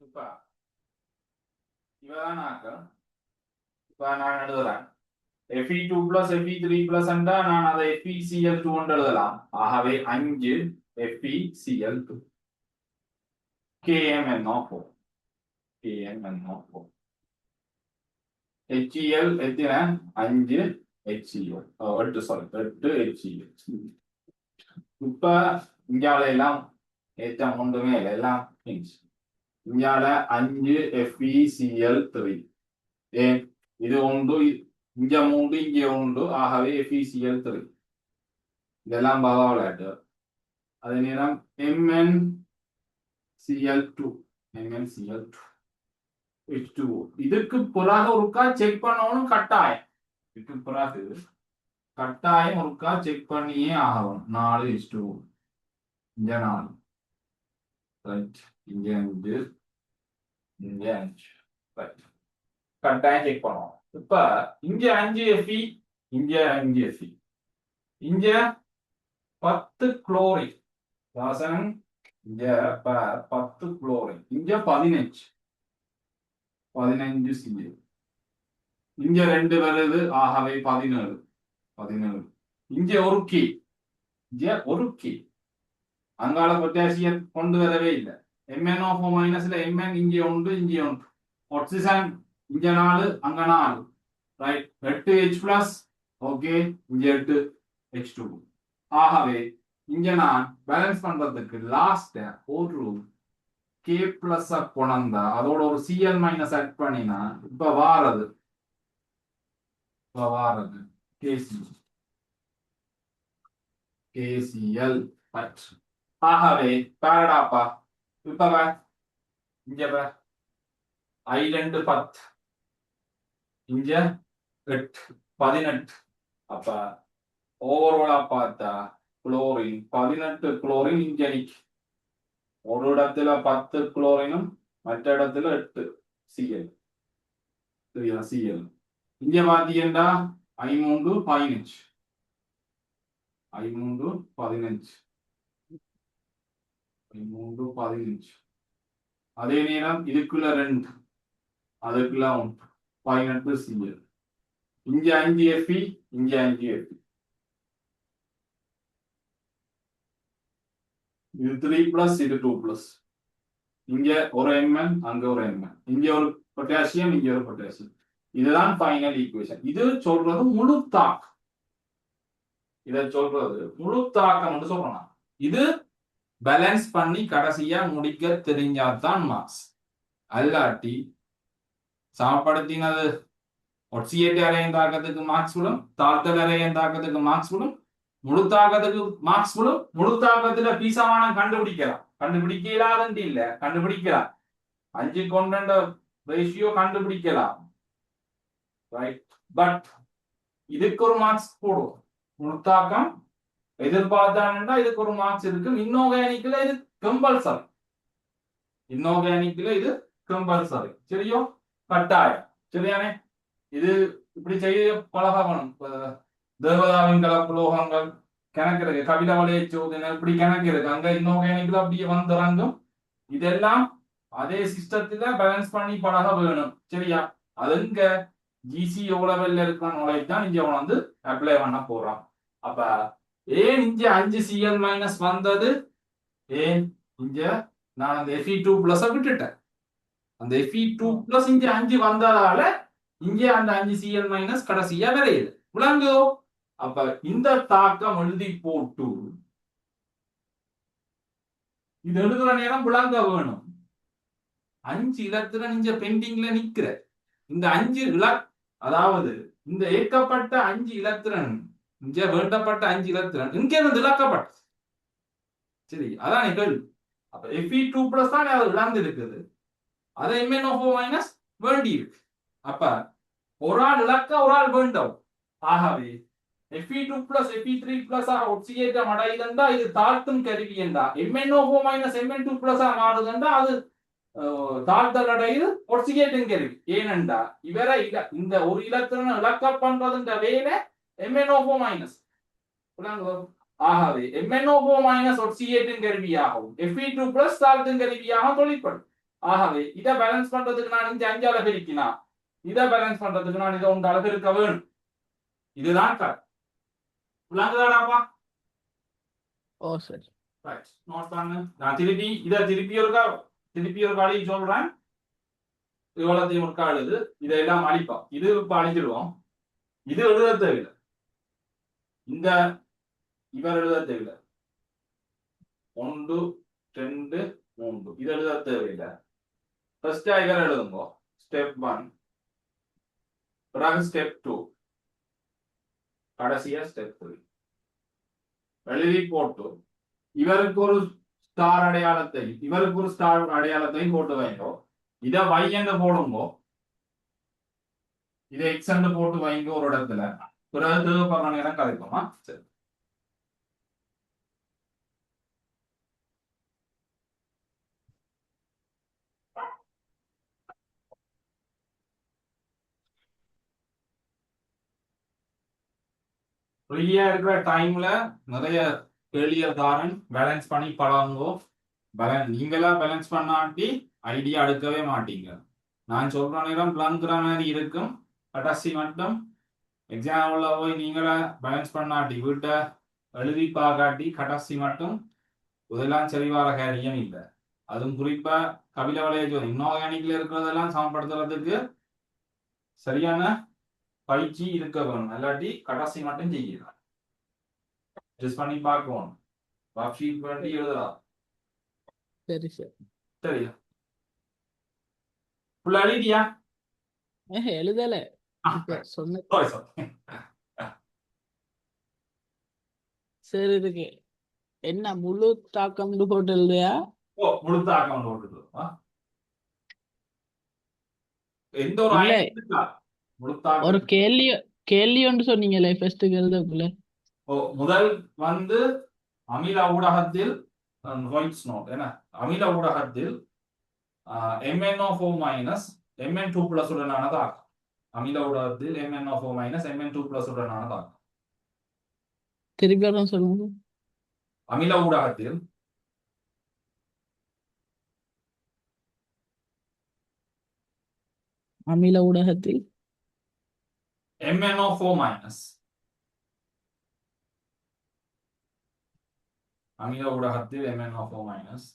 இப்ப இவதான் ஆக்கம். இப்ப நான் எழுதுறேன் Fe2 plus Fe3 plus என்றா நான் அதை FeCl2 என்று எழுதலாம். ஆகவே 5 FeCl2 KMnO4 KMnO4 HCl எத்தனை 5 HCl 8 சாரி 8 HCl. இப்ப இங்கால எல்லாம் ஏற்றம் ஒன்றுமே இல்லை, எல்லாம் இங்கால 5 FeCl3 ஏன் இது ஒன்று இங்க 3 இங்க 1 ஆகவே FeCl3 இதெல்லாம் பரவாயில்ல. அதே நேரம் MnCl2 H2O இதுக்கு பிறகு ஒருக்கா செக் பண்ணணும் கட்டாயம். இதுக்கு பிறகு கட்டாயம் ஒருக்கா செக் பண்ணியே ஆகணும். 4 H2O இங்க 4 ரைட் இங்க 5 இங்க 5 ரைட் கட்டாயம் செக் பண்ணுவோம். இப்ப இங்க 5 Fe இங்க 5 Fe இங்க 10 குளோரின் வாசனம் இங்க 10 குளோரின் இங்க 15 Cl இங்க 2 வருது ஆகவே 17 இங்க ஒரு கே இங்க ஒரு கே அங்கால பொட்டாசியம் கொண்டு வரவே இல்லை. MnO4 மைனஸ்ல Mn இங்க 1 இங்க 1 ஆக்சிஜன் இங்க 4 அங்க 4 ரைட் 8 H பிளஸ் ஓகே இங்க 8 H2 ஆகவே இங்க நான் பேலன்ஸ் பண்றதுக்கு லாஸ்ட் ஒரு K பிளஸ் கொண்டா அதோட ஒரு Cl மைனஸ் ஆட் பண்ணினா இப்ப வாரது KCl ஆகவே பாரடாப்பா இப்ப இங்க I2 10 இங்க 8 18 அப்ப ஓவராலா பார்த்தா குளோரின் 18 குளோரின் இங்க நிக்கு. ஒரு இடத்துல 10 குளோரினும் மற்ற இடத்துல 8 Cl சரியா Cl இங்க பாத்தீங்கன்னா I3 15 அதே நேரம் இதுக்குள்ள 2 அதுக்குள்ள 1 18 Cl இங்க 5 Fe இங்க 5 Fe இது 3 பிளஸ் இது 2 பிளஸ் இங்க ஒரு Mn அங்க ஒரு Mn இங்க ஒரு பொட்டாசியம் இங்க ஒரு பொட்டாசியம் இதுதான் ஃபைனல் ஈக்குவேஷன். இது சொல்றது முழு தாக்கம். இத சொல்றது முழு தாக்கம் சொல்லலாம். இது பேலன்ஸ் பண்ணி கடைசியா முடிக்க தெரிஞ்சாதான் மார்க்ஸ். அல்லாட்டி சமப்படுத்தினது ஒட்சியேட் அறையின் தாக்கத்துக்கு மார்க்ஸ் விடும், தாழ்த்தல் அறையின் தாக்கத்துக்கு மார்க்ஸ் விடும், முழு தாக்கத்துக்கு மார்க்ஸ் விடும். முழு தாக்கத்துல பீசமானம் கண்டுபிடிக்க இல்லாதது இல்ல, கண்டுபிடிக்கலாம். 5 கொண்ட ரேஷியோ கண்டுபிடிக்கலாம் ரைட். பட் இதுக்கு ஒரு மார்க்ஸ் போடுவோம். முழுத்தாக்கம் எதிர்பார்த்தான்னா இதுக்கு ஒரு மார்க்ஸ் இருக்கு. இன்ஆர்கானிக்ல இது கம்பல்சரி. இன்ஆர்கானிக்ல இது கம்பல்சரி சரியோ கட்டாயம் சரியானே. இது இப்படி செய்ய பழகணும். தேவதாவின் கலப்புலோகங்கள் கணக்கு இருக்கு, கபில வளைய சோதனை இப்படி கணக்கு இருக்கு. அங்க இன்ஆர்கானிக்ல அப்படியே வந்துறங்கும். இதெல்லாம் அதே சிஸ்டத்துல பேலன்ஸ் பண்ணி பழக வேணும் சரியா. அதுங்க ஜிசி எவ்வளவு இருக்கிற நாலேஜ் தான் இங்க வந்து அப்ளை பண்ண போறான். அப்ப ஏன் இங்க 5 Cl மைனஸ் வந்தது, ஏன் இங்க நான் அந்த Fe2 பிளஸ் விட்டுட்டேன். அந்த Fe2 பிளஸ் இங்க 5 வந்ததால இங்க அந்த 5 Cl மைனஸ் கடைசியா வரையுது விளங்கோ. அப்ப இந்த தாக்கம் எழுதி போட்டு இது எழுதுற நேரம் விளங்க வேணும். 5 இலத்திரன் இங்க பெண்டிங்ல நிக்கிற இந்த 5 அதாவது இந்த ஏற்கப்பட்ட 5 இலத்திரன் இங்க வேண்டப்பட்ட 5 இலத்திரன் இங்க இருந்து இழக்கப்பட்ட சரி அதான் கேள்வி. அப்ப Fe2 பிளஸ் தான் அது இழந்து இருக்குது, அதை MnO4 மைனஸ் வேண்டி இருக்கு. அப்ப ஒரு ஆள் இழக்க ஒரு ஆள் வேண்டும். ஆகவே Fe2 பிளஸ் Fe3 பிளஸ் ஒட்சியேற்றம் அடையுதுண்டா இது தாழ்த்தும் கருவி என்றா, MnO4 மைனஸ் Mn2 பிளஸ் மாறுதுண்டா அது தாழ்த்தல் அடையுது ஒட்சியேட்டும் கருவி. ஏனென்றா இவரை இந்த ஒரு இலத்திரன் இழக்க பண்றதுன்ற வேலை MnO4 மைனஸ். ஆகவே MnO4 மைனஸ் ஒட்சியேட்டும் கருவியாகவும் Fe2 பிளஸ் தாழ்த்தும் கருவியாக தொழிற்படும். ஆகவே இதை பேலன்ஸ் பண்றதுக்கு நான் இந்த 5ஆல பெருக்கினா இதை பேலன்ஸ் பண்றதுக்கு நான் இதை 1ஆல பெருக்க வேணும். இதுதான் கரெக்ட். விளங்குதாடாப்பா? ஓ சரி. ரைட், நோட் பண்ணு. நான் திருப்பி ஒரு வழி சொல்றேன். இவ்வளத்தையும் ஒருக்கா எழுது. இதெல்லாம் அழிப்போம். இது இப்ப அழிஞ்சிடுவோம். இது எழுத தேவையில்லை. இந்த இவர் எழுத தேவையில்லை. 1 2 3 இது எழுத தேவையில்லை. ஃபர்ஸ்ட் இவர் எழுதுங்க. ஸ்டெப் 1, பிறகு ஸ்டெப் 2, கடைசியா ஸ்டெப் 3 எழுதி போட்டு இவருக்கு ஒரு ஸ்டார் அடையாளத்தை போட்டு வைங்கோ. இதை y என்று போடுங்கோ. இதை x என்று போட்டு வைங்க ஒரு இடத்துல. பிறகு தேவைப்படுற நேரம் கதைப்போமா? சரி. ஃப்ரீயா இருக்கிற டைம்ல நிறைய கேள்வியர் தாரன் பேலன்ஸ் பண்ணி பழகுங்கோ. நீங்களா பேலன்ஸ் பண்ணாட்டி ஐடியா எடுக்கவே மாட்டீங்க. நான் சொல்ற நேரம் பிளங்குற மாதிரி இருக்கும். கடைசி மட்டும் எக்ஸாம்ல போய் நீங்களா பேலன்ஸ் பண்ணாட்டி வீட்டை எழுதி பார்க்காட்டி கடைசி மட்டும் இதெல்லாம் சரிவார காரியம் இல்லை. அதுவும் குறிப்பா கபில வளைய இன்ஆர்கானிக்ல இருக்கிறதெல்லாம் சமப்படுத்துறதுக்கு சரியான பயிற்சி இருக்க வேணும். இல்லாட்டி கடைசி மட்டும் செய்யலாம். டெஸ்ட் பண்ணி பார்க்கணும். ஒர்க் ஷீட் பண்ணி எழுதலாம். சரி சரி. சரியா? ஃபுல்லா எழுதியா? எழுதல. இப்ப சொன்ன சரி. இதுக்கு என்ன முழு தாக்கம் போட்டு எழுதியா? ஓ, முழு தாக்கம் போட்டுட்டு எந்த ஒரு இல்ல, ஒரு கேள்வி ஒன்று சொன்னீங்களே ஃபர்ஸ்ட்டுக்கு எழுதக்குள்ள. ஓ, முதல் வந்து அமில ஊடகத்தில் என்ன அமில ஊடகத்தில் MnO4 மைனஸ் Mn2 பிளஸ் உடனான தாக்கம். அமில ஊடகத்தில் MnO4 மைனஸ் Mn2 பிளஸ் உடனான தாக்கம். திருப்பி சொல்லுங்க. அமில ஊடகத்தில் MnO4 மைனஸ் அமில ஊடகத்தில் MnO4 மைனஸ்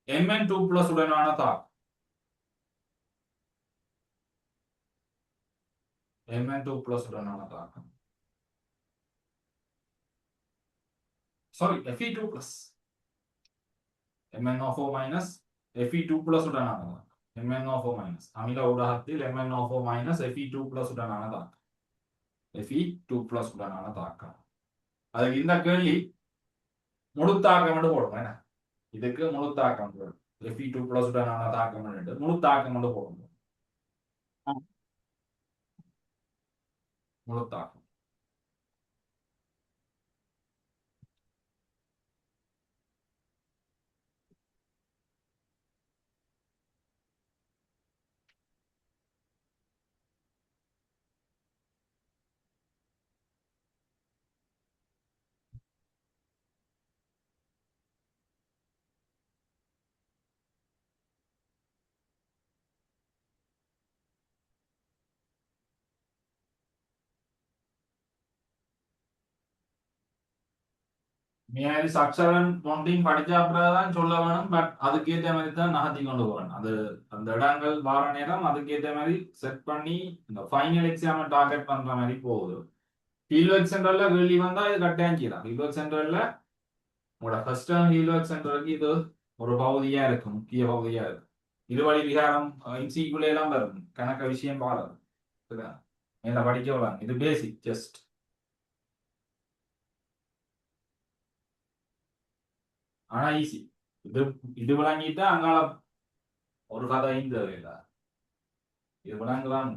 Mn2 பிளஸ் உடனான தாக்கம். Mn2 பிளஸ் உடனான தாக்கம். Sorry, Fe2 plus MnO4 minus Fe2 plus உடனான தாக்கம். MnO4 மைனஸ் அமில ஊடகத்தில் MnO4 மைனஸ் Fe2 பிளஸ் உடனான தாக்கம். Fe2 பிளஸ் உடனான தாக்கம். அதுக்கு இந்த கேள்வி முழுத்தாக்கம் என்று போடுங்க. இதுக்கு முழுத்தாக்கம் Fe2 பிளஸ் உடனான தாக்கம் முழுத்தாக்கம் என்று போடுங்க. முழுத்தாக்கம் மேரி சக்சரன் பவுண்டிங் படிச்ச அப்புறம் சொல்ல வேணும். பட் அதுக்கேற்ற மாதிரி தான் நகர்த்தி கொண்டு போகணும். அது அந்த இடங்கள் வார நேரம் அதுக்கேற்ற மாதிரி செட் பண்ணி இந்த ஃபைனல் எக்ஸாம் டார்கெட் பண்ற மாதிரி போகுது. ஃபீல்ட்வொர்க் சென்டர்ல கேள்வி வந்தா இது கட்டாயம் செய்யலாம். ஃபீல்ட்வொர்க் சென்டர்ல உங்களோட ஃபர்ஸ்ட் டைம் ஃபீல்ட்வொர்க் சென்டருக்கு இது ஒரு பகுதியா இருக்கு, முக்கிய பகுதியா இருக்கு. இருவழி விகாரம் இன்சிக்குள்ள எல்லாம் வரும். கணக்க விஷயம் பாருங்க. மேல படிக்க விடலாம். இது பேசிக் ஜஸ்ட். ஆனா ஈஸி. இது விளங்கிட்டா அங்கால ஒரு கதையும் தேவையில்லை. இது விளங்குதான்.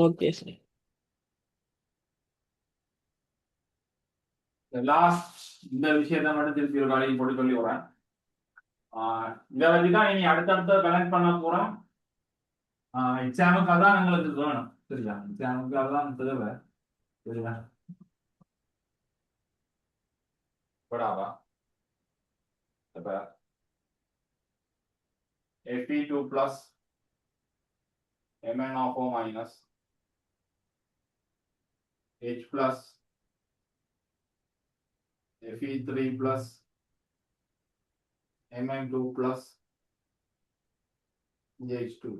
Okay sir. லாஸ்ட் இந்த விஷயத்தை மட்டும் திருப்பி ஒரு வேலையை போட்டு சொல்லி வரேன். இதை வச்சுதான் இனி அடுத்தடுத்த கனெக்ட் பண்ண போறோம். எக்ஸாமுக்கு அதான் எங்களுக்கு வேணும். சரியா? எக்ஸாமுக்கு அதான் தேவை. சரியா? படாவா அப்ப Fe2 plus MnO4 minus H plus Fe3 plus Mn2 plus H2.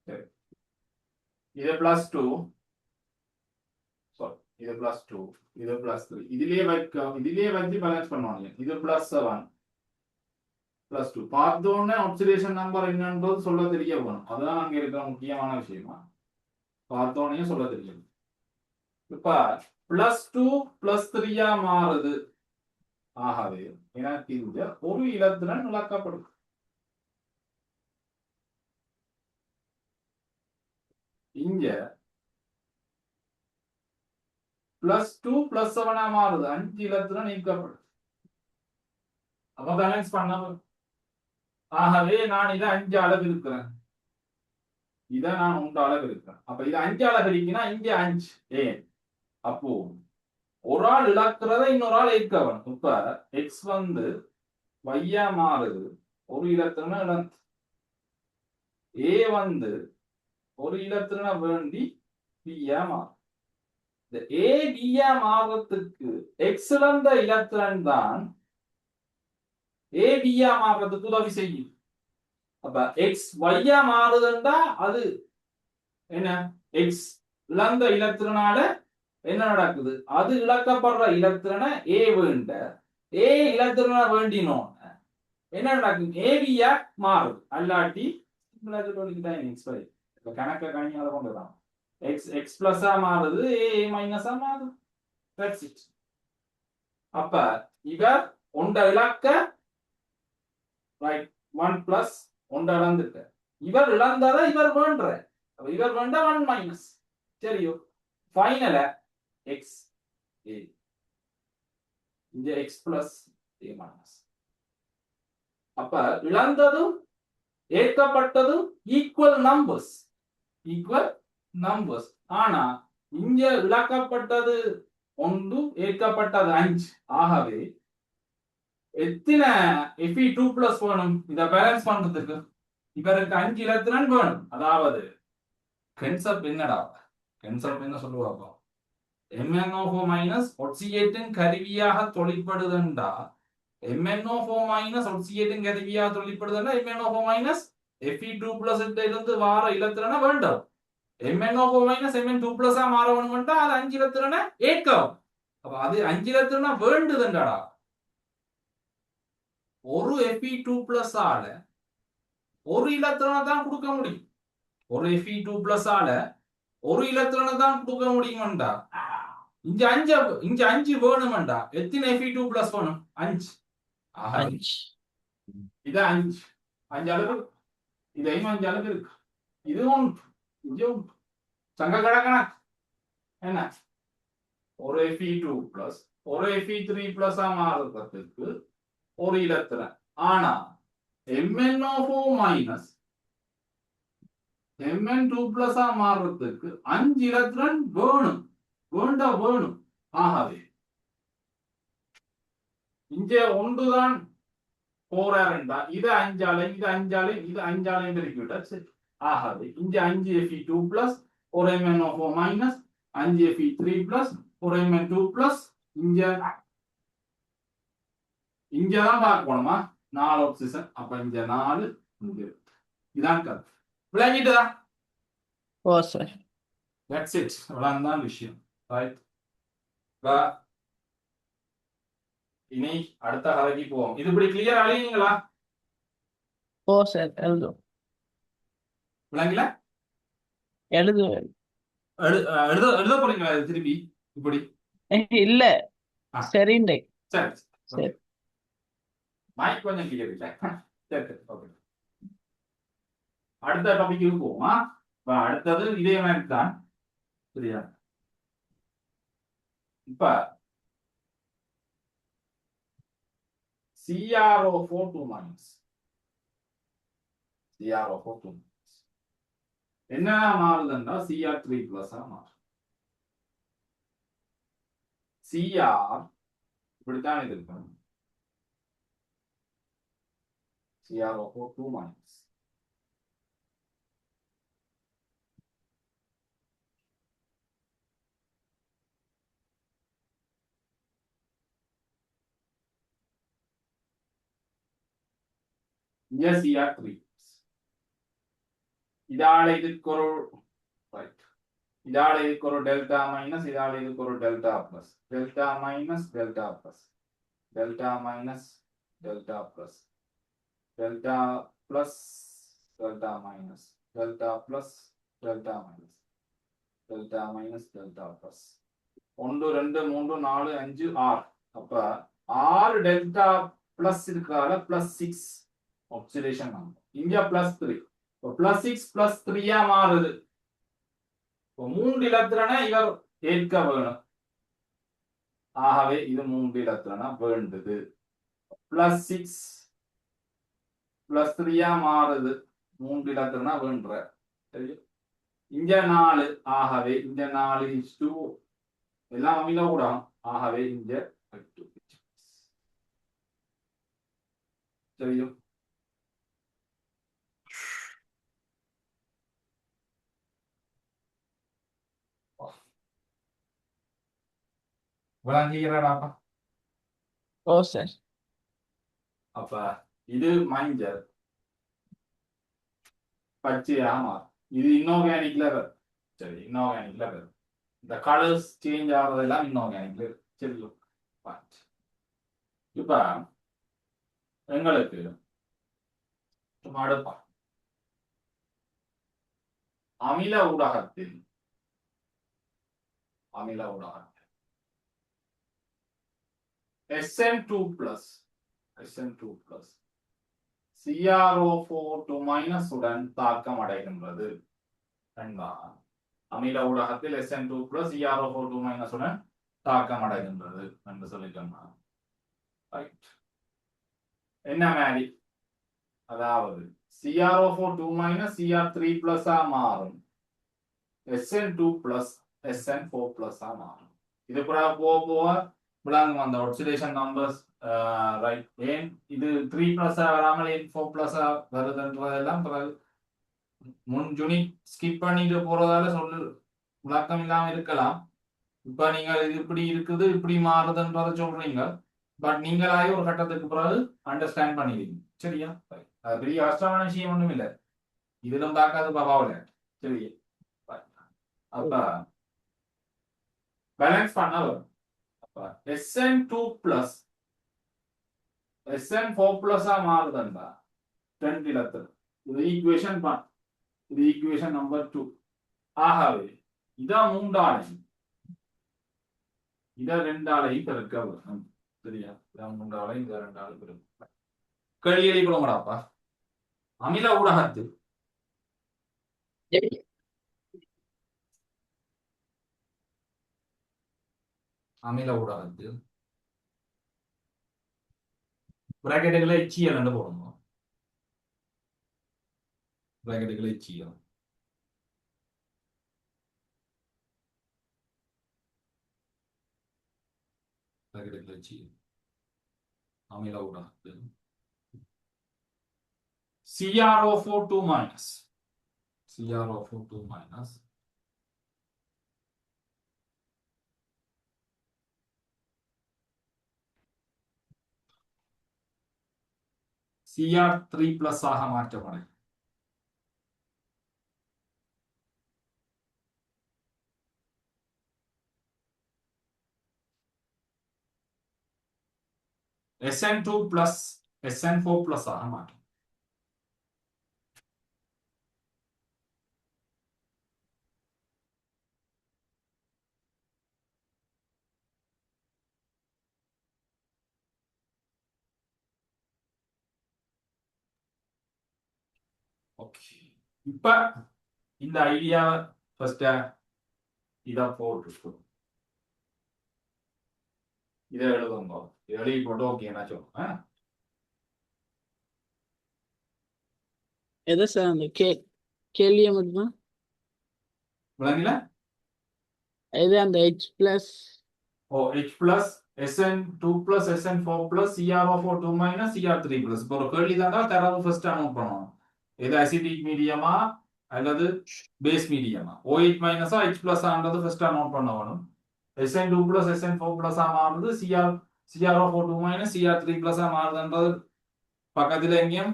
சரி, இது பிளஸ் 2, சாரி இது பிளஸ் 2, இது பிளஸ் 3. இதிலே வச்சு பேலன்ஸ் பண்ணுவாங்க. இது பிளஸ் 7 பிளஸ் 2 பார்த்தோன்னே ஆக்சிடேஷன் நம்பர் என்னன்றது சொல்ல தெரிய வேணும். அதுதான் அங்க இருக்கிற முக்கியமான விஷயமா. பார்த்தோன்னே சொல்ல தெரியும். இப்ப பிளஸ் 2 பிளஸ் 3 மாறுது. ஆகவே எனக்கு இந்த ஒரு இலத்திரன் இழக்கப்படும். இங்க பிளஸ் 2 பிளஸ் 7 மாறுது. 5 இலத்திரன் நீக்கப்படும். அப்ப பேலன்ஸ் பண்ண. ஆகவே நான் இதை 5 அளவு இருக்கிறேன். இதை நான் 1 அளவு இருக்கிறேன். அப்ப இது 5 அளவு இருக்குன்னா இங்க 5 ஏன் அப்போ ஒரு ஆள் இழக்கிறத இன்னொரு ஆள் ஏற்கவன். இப்ப எக்ஸ் வந்து வையா மாறுது. ஒரு இலத்திரனை இழந்து ஏ வந்து ஒரு இலத்திரனை வேண்டி பியா மாறும். இந்த ஏ பியா மாறுறதுக்கு எக்ஸ் இழந்த இலத்திரன் தான் ஏ பியா மாறுறதுக்கு உதவி செய்யும். அப்ப எக்ஸ் வையா மாறுதுண்டா அது என்ன எக்ஸ் இழந்த இலத்திரனால என்ன நடக்குது? அது இழக்கப்படுற இலத்திரனை ஏ வேண்ட ஏ இலத்திரனை வேண்டினோம் என்ன நடக்கும்? ஏபியா மாறுது. அல்லாட்டி கணக்க கணியால கொண்டுதான் எக்ஸ் எக்ஸ் பிளஸா மாறுது, ஏ மைனஸா மாறுது. அப்ப இவர் ஒன்றை இழக்க ரைட் 1 பிளஸ் ஒன்றை இழந்துட்ட. இவர் இழந்ததை இவர் வேண்ட. இவர் வேண்ட 1 மைனஸ். சரியோ? ஃபைனல எக்ஸ் ஏ இந்த எக்ஸ் பிளஸ் ஏ மைனஸ். அப்ப இழந்ததும் ஏற்கப்பட்டதும் ஈக்குவல் நம்பர்ஸ். ஆனா இங்க இழக்கப்பட்டது 1, ஏற்கப்பட்டது 5. ஆகவே எத்தனை Fe2 பிளஸ் வேணும் இதை பேலன்ஸ் பண்றதுக்கு? இவருக்கு 5 இலத்திரன் வேணும். அதாவது கன்செப்ட் என்னடா? கன்செப்ட் என்ன சொல்லுவாங்க? MnO4 மைனஸ் ஒட்சியேட்டின் கருவியாக தொழிற்படுதுண்டா MnO4 மைனஸ் ஒட்சியேட்டின் கருவியாக தொழிற்படுதுண்டா MnO4 மைனஸ் Fe2 பிளஸ் இருந்து வார இலத்திரனை வேண்டும். MnO4 மைனஸ் Mn2 பிளஸ் மாற வேணும்ட்டா அது 5 இலத்திரனை ஏற்கும். அப்ப அது 5 இலத்திரனை வேண்டுதுண்டாடா. ஒரு Fe2 பிளஸ் ஆல ஒரு இலத்திரனை தான் கொடுக்க முடியும். ஒரு Fe2 பிளஸ் ஆல ஒரு இலத்திரனை தான் கொடுக்க முடியும்டா. இங்க 5 வேணும்டா. எத்தனை Fe2 பிளஸ் வேணும்? 5. இது 5 அளவு. இது 5 அளவு இருக்கு. இதுவும் சங்க கடக்கணா என்ன? ஒரு Fe2 பிளஸ் ஒரு Fe3 பிளஸ் மாறுறதுக்கு ஒரு இலத்திரன். ஆனா MnO4 மைனஸ் Mn2 பிளஸ் மாறுறதுக்கு 5 இலத்திரன் வேணும். ஆகவே இங்க ஒன்றுதான் போறாருண்டா. இது 5 ஆலை இது 5 ஆலை இது 5 ஆலை பெருக்கிவிட்டா சரி. ஆகவே இங்க 5 Fe2 பிளஸ் ஒரு MnO4 மைனஸ் 5 Fe3 பிளஸ் ஒரு Mn2 பிளஸ் இங்கதான் பார்க்கணுமா 4 ஆக்சிஜன். அப்ப இங்க 4 இதான் கருத்து. விளங்கிட்டதா? ஓ சார். That's it. அவ்வளவுதான் விஷயம். ரைட். இனி அடுத்த கதைக்கு போவோம். இது இப்படி கிளியர் அழியுங்களா? ஓ சார் எழுதும். விளங்கல? எழுதுவேன். எழுத போறீங்களா திருப்பி இப்படி? இல்ல சரிண்டே. சரி மைக் கொஞ்சம் கிளியர் இல்லை. சரி ஓகே. அடுத்த டாபிக்கு போவோமா? அடுத்தது இதே மாதிரி தான். சரியா? இப்ப CrO4 2 minus CrO4 2 என்ன மாறுதுன்னா Cr3 plus மாறும். Cr இப்படித்தான் இது இருக்கும். CrO4 2 minus இங்க Cr3 இதால இதுக்கு ஒரு ரைட், இதால இதுக்கு ஒரு டெல்டா மைனஸ், இதால இதுக்கு ஒரு delta plus, delta minus delta plus, delta minus delta plus, delta plus delta minus, delta plus delta minus, delta minus delta plus 1 2 3 4 5 6. அப்ப 6 டெல்டா பிளஸ் இருக்கிறால பிளஸ் 6 ஆக்சிடேஷன் நம்பர். இங்க பிளஸ் 3. இப்போ பிளஸ் 6 பிளஸ் 3 மாறுது. இப்போ 3 இலத்திரனை இவர் ஏற்க வேணும். ஆகவே இது 3 இலத்திரனா வேண்டது. பிளஸ் 6 பிளஸ் 3 மாறுது. 3 இலத்திரனா வேண்ட. சரி, இங்க 4. ஆகவே இந்த 4 is 2 எல்லாம் அமில ஊடகம். ஆகவே இங்க 2 சரியும். விளங்குகிறாடாப்பா? ஓ சார். அப்ப இது மஞ்சள் பச்சையா மாறும். இது இன்ஆர்கானிக் லெவல். சரி, இன்ஆர்கானிக் லெவல். இந்த கலர்ஸ் சேஞ்ச் ஆகிறதெல்லாம் இன்ஆர்கானிக் லெவல். சரி, இப்ப எங்களுக்கு சும்மா அடுப்பா அமில ஊடகத்தில் SN2 plus CrO4 2 minus உடன் தாக்கம் அடைகின்றது. அமில ஊடகத்தில் SN2 plus CrO4 2 minus உடன் தாக்கம் அடைகின்றது என்று சொல்லிட்டோம். என்ன மாதிரி? அதாவது CrO4 2 minus Cr3 plus மாறும். SN2 plus SN4 plus மாறும். இது போக விளங்கும் அந்த ஆக்சிடேஷன் நம்பர்ஸ். ரைட், ஏன் இது 3 plus வராமல் ஏன் 4 plus வருதுன்றதெல்லாம் பிறகு முன் யூனிட் ஸ்கிப் பண்ணிட்டு போறதால சொல்லு விளக்கம் இல்லாம இருக்கலாம். இப்ப நீங்க இது இப்படி இருக்குது இப்படி மாறுதுன்றத சொல்றீங்க. பட் நீங்களாகி ஒரு கட்டத்துக்கு பிறகு அண்டர்ஸ்டாண்ட் பண்ணிடுவீங்க. சரியா? அது பெரிய கஷ்டமான விஷயம் ஒண்ணும் இல்லை. இதுலும் பார்க்காது பாபாவில. சரி, அப்ப பேலன்ஸ் பண்ண வரும். அப்ப SN2 plus SN4 plus மாறுதுண்டா 10 இலத்தில். இது ஈக்குவேஷன் 1. இது ஈக்குவேஷன் நம்பர் 2. ஆகவே இத 3ஆலையும் இத 2ஆலையும் பெருக்க வரும். சரியா? இத 3ஆலையும் இத 2ஆலையும் பெருக்க. கேள்வி எழுதிக்கொள்ளுங்கடாப்பா. அமில ஊடகத்தில் பிராக்கெட்டுகளை HCl என்று போடணும். பிராக்கெட்டுகளை HCl. பிராக்கெட்டுகளை HCl. அமில ஊடகத்தில் CrO4 2 minus CrO4 2 minus Cr3 plus ஆக மாற்றப்படும். SN2 plus SN4 plus ஆக மாற்றும். ஓகே, இப்ப இந்த ஐடியா ஃபர்ஸ்ட் இதை போட்டு இதை எழுதுங்க. எழுதி போட்டு ஓகே நான் சொல்லுவேன். எதை சார் அந்த கேள்வியை மட்டும் விளங்கல? இது அந்த ஹெச் பிளஸ் ஓ H plus SN2 plus SN4 plus CrO4 2 minus Cr3 plus. இப்போ ஒரு கேள்வி தான் தரவு ஃபர்ஸ்ட் நோட் பண்ணணும். இது அசிடிக் மீடியமா அல்லது பேஸ் மீடியமா, OH மைனஸா H பிளஸ் ஆனது ஃபர்ஸ்ட் நோட் பண்ணணும். SN2 plus SN4 plus ஆ மாறுது, CrO4 2 minus Cr3 plus ஆ மாறுதுன்றது பக்கத்துல எங்கேயும்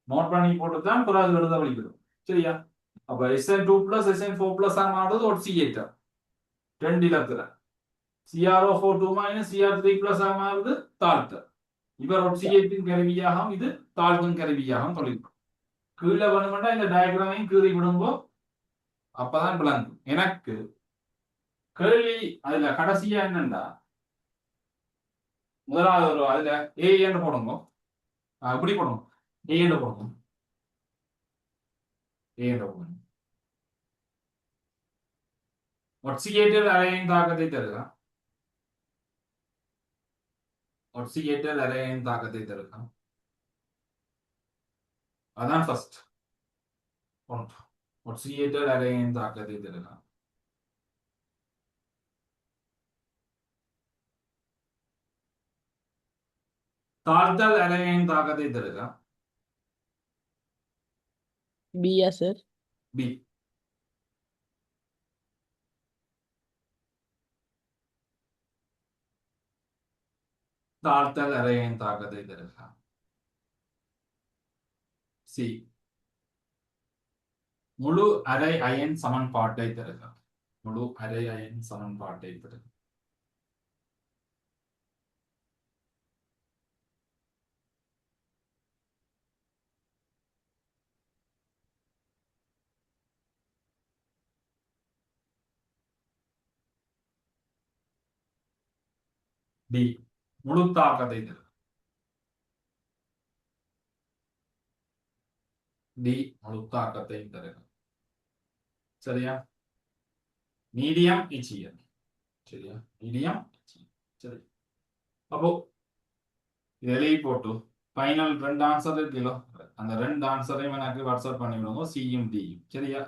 நோட் பண்ணி போட்டு தான் பிறகு எழுத வழிவிடும். சரியா? அப்ப SN2 plus SN4 plus ஆ மாறுது ஒட்சியேட்டர் ரெண்டு இலத்துல. CrO4 2 minus Cr3 plus ஆ மாறுது தாழ்த்தல். இவர் ஒட்சியேட்டின் கருவியாகவும் இது தாழ்த்தும் கருவியாகவும் சொல்லியிருக்கோம். கீழே வேணுமெண்டா இந்த டயக்ராமையும் கீறி விடும்போ அப்பதான் விளங்கும். எனக்கு கேள்வி அதுல கடைசியா என்னண்டா முதலாவது ஒரு அதுல ஏன்னு போடுங்க. இப்படி போடுங்க. ஏன்னு போடுங்க. ஏன்னு போடுங்க. ஒட்சியேட்டர் அரையின் தாக்கத்தை தருகிறான். ஒட்சியேட்டர் அரையின் தாக்கத்தை தருகிறான். அதான் ஃபர்ஸ்ட் ஒன்று. ஒட்சியேட்டர் அரையின் தாக்கத்தை தருகிறான். தாழ்த்தல் அரையின் தாக்கத்தை தருகிறான். பியா சார்? பி. தாழ்த்தல் அரையின் தாக்கத்தை தருகிறான். சி. முழு அரை அயன் சமன்பாட்டை தருகிறான். முழு அரை அயன் சமன்பாட்டை தருகிறான். டி. முழு தாக்கத்தை தருகிறான். டி. முழு தாக்கத்தை தருகிறான். சரியா? மீடியம் இச்சியல். சரியா? மீடியம் சரி. அப்போ இது எழுதி போட்டு ஃபைனல் ரெண்டு ஆன்சர் இருக்குல்ல, அந்த ரெண்டு ஆன்சரையும் எனக்கு வாட்ஸ்அப் பண்ணி விடுங்க. சியும் டியும். சரியா?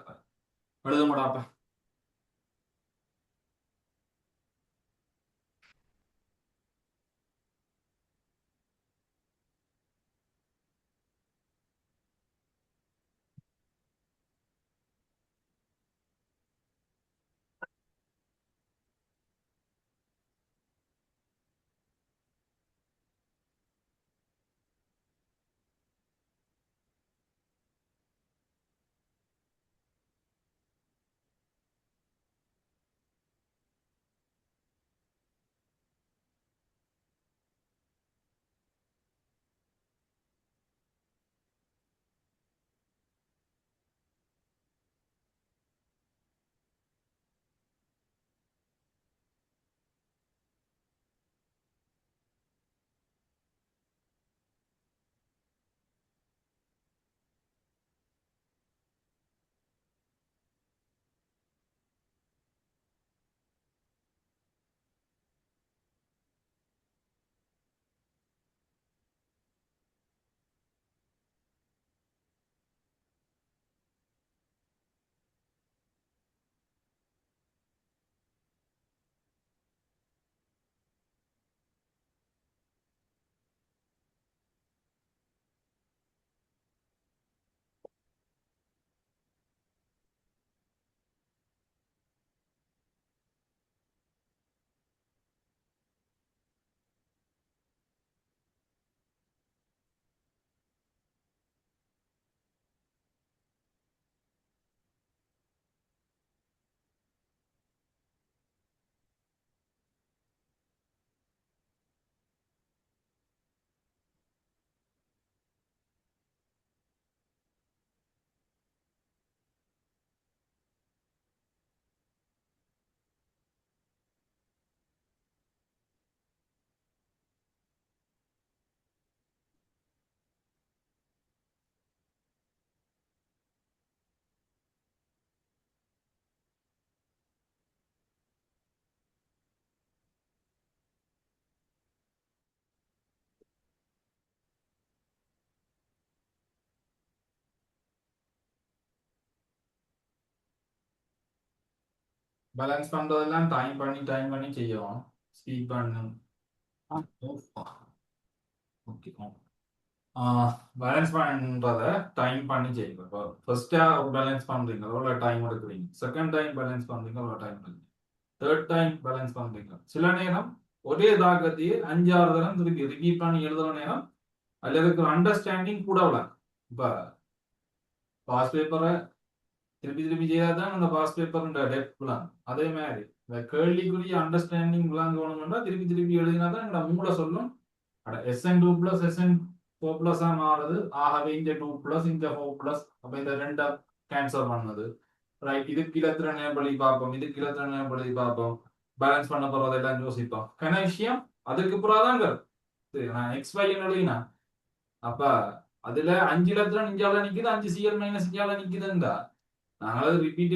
எழுத மாடாப்ப. பேலன்ஸ் பண்றதெல்லாம் டைம் பண்ணி செய்யணும். ஸ்பீட் பண்ணும். ஆ, ஓகே. பேலன்ஸ் பண்றத டைம் பண்ணி செய்யுங்க. இப்போ ஃபர்ஸ்டா ஒரு பேலன்ஸ் பண்றீங்க, எவ்வளோ டைம் எடுக்குறீங்க. செகண்ட் டைம் பேலன்ஸ் பண்றீங்க, எவ்வளோ டைம் எடுக்குறீங்க. தேர்ட் டைம் பேலன்ஸ் பண்றீங்க. சில நேரம் ஒரே தாக்கத்தையே 5-6 தரம் திருப்பி ரிப்பீட் பண்ணி எழுதுற நேரம் அதுல இருக்கிற அண்டர்ஸ்டாண்டிங் கூட விடாது. இப்போ பாஸ் பேப்பரை திருப்பி திருப்பி செய்யாதான் அந்த பாஸ் பேப்பர் டெப்த் விளாங்க. அதே மாதிரி இந்த கேள்விக்குரிய அண்டர்ஸ்டாண்டிங் விளாங்கணும்னா திருப்பி திருப்பி எழுதினா தான் எங்களோட மூளை சொல்லும் SN2+ SN4+ மாறுது. ஆகவே இந்த 2+ இந்த 4+, அப்ப இந்த ரெண்டா கேன்சல் பண்ணது. ரைட், இதுக்கு இலத்திரனை படி பார்ப்போம், இதுக்கு இலத்திரனை படி பார்ப்போம், பேலன்ஸ் பண்ண போறதெல்லாம் யோசிப்போம். கன விஷயம் அதுக்கு புறாதான் சரி, நான் XY எழுதினா அப்ப அதுல 5 இலத்திரன் இஞ்சால நிக்குது, 5Cl- இஞ்சால நிக்குதுண்டா நாங்களது ரிப்பீட்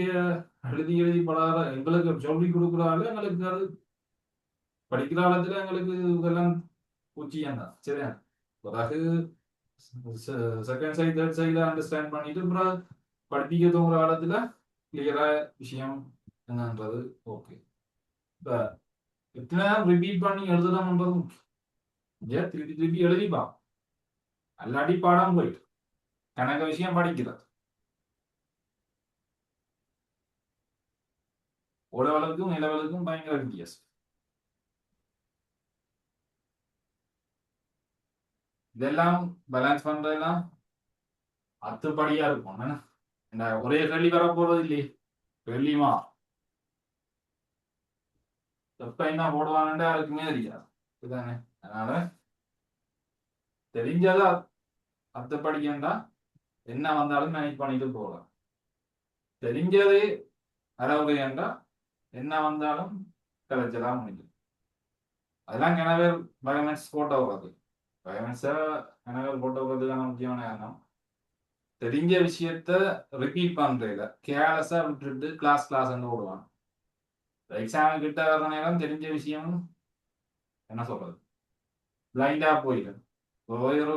எழுதி எழுதி படாத எங்களுக்கு சொல்லி கொடுக்குறாள். எங்களுக்கு அது படிக்கிற காலத்துல எங்களுக்கு இதெல்லாம் பூச்சியம் தான். சரியா, பிறகு செகண்ட் சைட் தேர்ட் சைட்ல அண்டர்ஸ்டாண்ட் பண்ணிட்டு அப்புறம் படிப்பிக்க தோங்குற காலத்துல கிளியரா விஷயம் என்னன்றது. ஓகே, இப்ப எத்தனை ரிப்பீட் பண்ணி எழுதலாம்ன்றது முக்கியம். திருப்பி திருப்பி எழுதிப்பா, அல்லாடி பாடம் போயிட்டு கணக்க விஷயம் படிக்கிறது ஓ லெவலுக்கும் A லெவலுக்கும் பயங்கர வித்தியாசம். இதெல்லாம் பேலன்ஸ் பண்றதெல்லாம் அத்துப்படியா இருக்கும். என்ன ஒரே கேள்வி வர போறது இல்லையே, கேள்வியுமா எப்ப என்ன போடுவாங்கன்னு யாருக்குமே தெரியாது. இதுதானே, அதனால தெரிஞ்சதை அத்துப்படிக்கண்டா என்ன வந்தாலும் மேனேஜ் பண்ணிட்டு போகலாம். தெரிஞ்சதே அறவுரையண்டா என்ன வந்தாலும் கலைச்சலாம் முடியும். அதெல்லாம் கிணவர் பயோமெட்ஸ் போட்டோ வருது. பயோமெட்ஸை கிணவர் போட்டோ வருதுக்கான முக்கியமான காரணம் தெரிஞ்ச விஷயத்த ரிப்பீட் பண்றதுல கேர்லெஸ்ஸா விட்டுட்டு கிளாஸ் ஓடுவான். எக்ஸாம் கிட்ட வர நேரம் தெரிஞ்ச விஷயம் என்ன சொல்றது பிளைண்டா போயிடும். ஒரு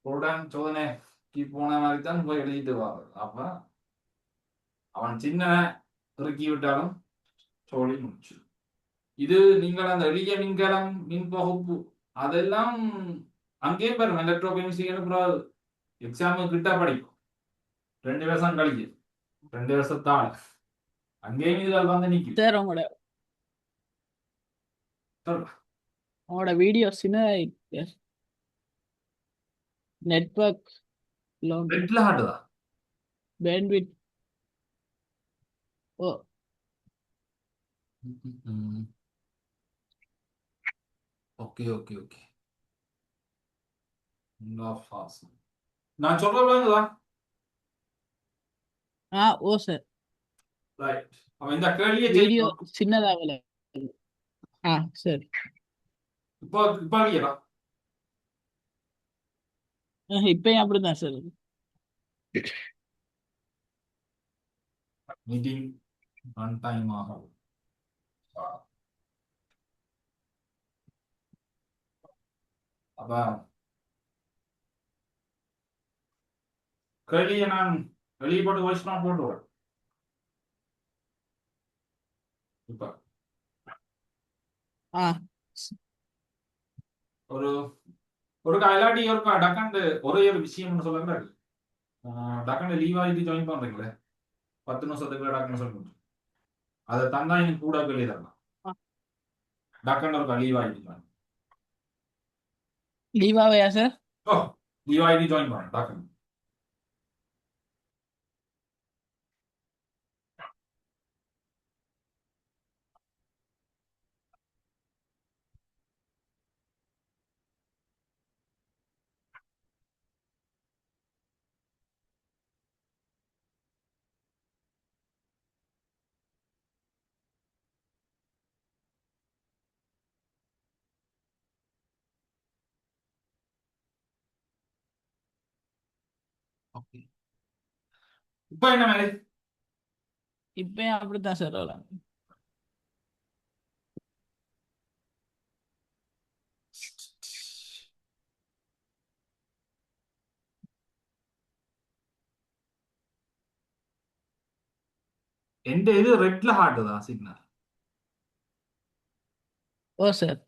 உடன் சோதனைக்கு போன மாதிரி தான் போய் எழுதிட்டு வர்றது. அப்ப அவன் சின்ன இறுக்கி விட்டாலும் சோழி முடிச்சு. இது நீங்கள் அந்த எளிய மின்கலம் மின் தொகுப்பு அதெல்லாம் அங்கேயே பாருங்க. எலக்ட்ரோகெமிஸ்ட்ரி எக்ஸாமு கிட்ட படிக்கும் 2 வருஷம் கழிச்சு 2 வருஷத்தால் அங்கேயும் இதில் வந்து நிற்கும். சார் உங்களோட வீடியோ சின்ன நெட்வொர்க் நெட்ல ஆடுதா? பேண்ட்வித். ஓ, ஓகே ஓகே ஓகே. நான் சொல்றதுங்களா? ஓ சார், ரைட், அவன் இந்த கேள்வியை வீடியோ செய்யணும். சின்னதாகல. சரி. இப்போ இப்போ இல்லையா இப்பயும் அப்படிதான் சார். மீட்டிங் ஒன் டைம் ஆகும். அப்ப கேள்வியை நான் வெளியே போட்டு வாய்ஸ் நான் போட்டுவேன். இப்ப ஆ ஒரு ஒரு இல்லாட்டி ஒரு டக்கண்டு ஒரே ஒரு விஷயம் சொல்லுங்க. டக்கண்டு லீவ் ஆகிட்டு ஜாயின் பண்றீங்களே 10 நிமிஷத்துக்கு டக்குன்னு சொல்லுங்க. அதை தந்தா எனக்கு கூட கேள்வி தரலாம். டக்கண்டு ஒரு லீவ் ஆகிட்டு லீவாவையா சார்? ஓ லீவ் ஆகிட்டு ஜாயின் பண்ணேன் டக்கண்டு. ஓகே, இப்போ என்ன மேலே இப்பயும் அப்படித்தான் சார் வரலாம். எந்த இது ரெட்ல காட்டுதா சிக்னல்? ஓ சார்